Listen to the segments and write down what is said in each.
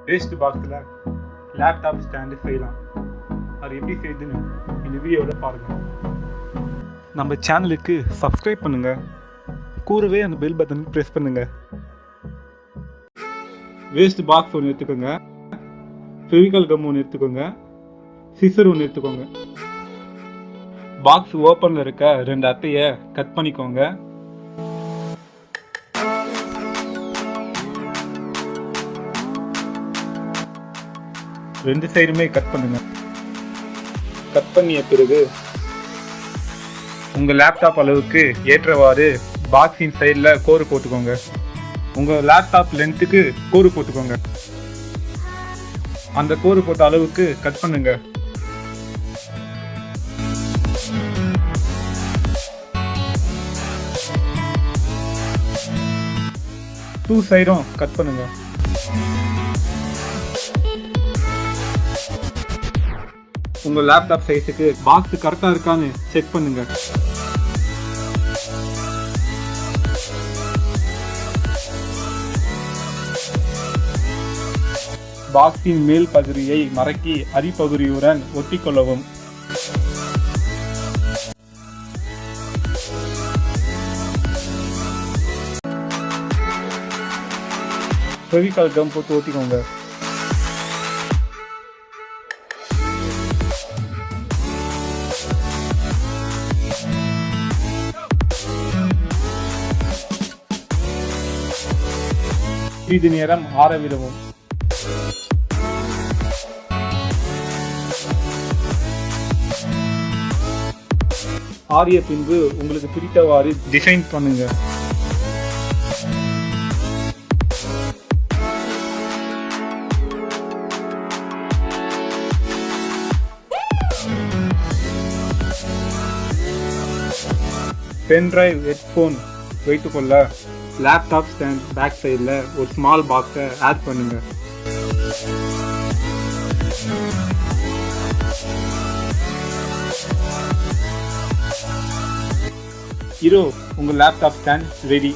Waste பாக்ஸில் laptop stand செய்யலாம். அது எப்படி செய்யுதுன்னு இந்த வீடியோவில் பாருங்கள். நம்ம சேனலுக்கு சப்ஸ்கிரைப் பண்ணுங்கள், கூடவே அந்த பெல் பட்டன் ப்ரெஸ் பண்ணுங்கள். வேஸ்ட் பாக்ஸ் ஒன்று எடுத்துக்கோங்க, ஃபெவிகால் கம் ஒன்று எடுத்துக்கோங்க, சிசர் ஒன்று எடுத்துக்கோங்க. பாக்ஸ் ஓப்பனில் இருக்க 2 அட்டையை கட் பண்ணிக்கோங்க. ரெண்டு சைடுமே கட் பண்ணுங்க. கட் பண்ணிய பிறகு உங்கள் லேப்டாப் அளவுக்கு ஏற்றவாறு பாக்ஸின் சைடில் கோடு போட்டுக்கோங்க. உங்கள் லேப்டாப் லென்த்துக்கு கோடு போட்டுக்கோங்க. அந்த கோடு போட்ட அளவுக்கு கட் பண்ணுங்க. டூ சைடும் கட் பண்ணுங்க. உங்க லேப்டாப் சைஸுக்கு பாக்ஸ் கரெக்டா இருக்கான்னு செக் பண்ணுங்க. பாக்ஸின் மேல் பகுதியை மடக்கி அடிப்பகுதியுடன் ஒட்டிக்கொள்ளவும். ஃபெவிகால் கம் போட்டு ஒட்டிக்கோங்க. சிறிது நேரம் ஆற விடவும். ஆறிய பின்பு உங்களுக்கு பிடித்தவாறு டிசைன் பண்ணுங்க. பென்டிரைவ், ஹெட்ஃபோன் வைத்துக்கொள்ள லேப்டாப் ஸ்டாண்ட் பேக் சைடில் ஒரு ஸ்மால் பாக்ஸை ஆட் பண்ணுங்க. இதோ உங்கள் லேப்டாப் ஸ்டாண்ட் ரெடி.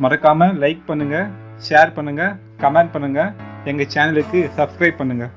மறக்காம லைக் பண்ணுங்க, ஷேர் பண்ணுங்க, கமெண்ட் பண்ணுங்க, எங்கள் சேனலுக்கு சப்ஸ்கிரைப் பண்ணுங்க.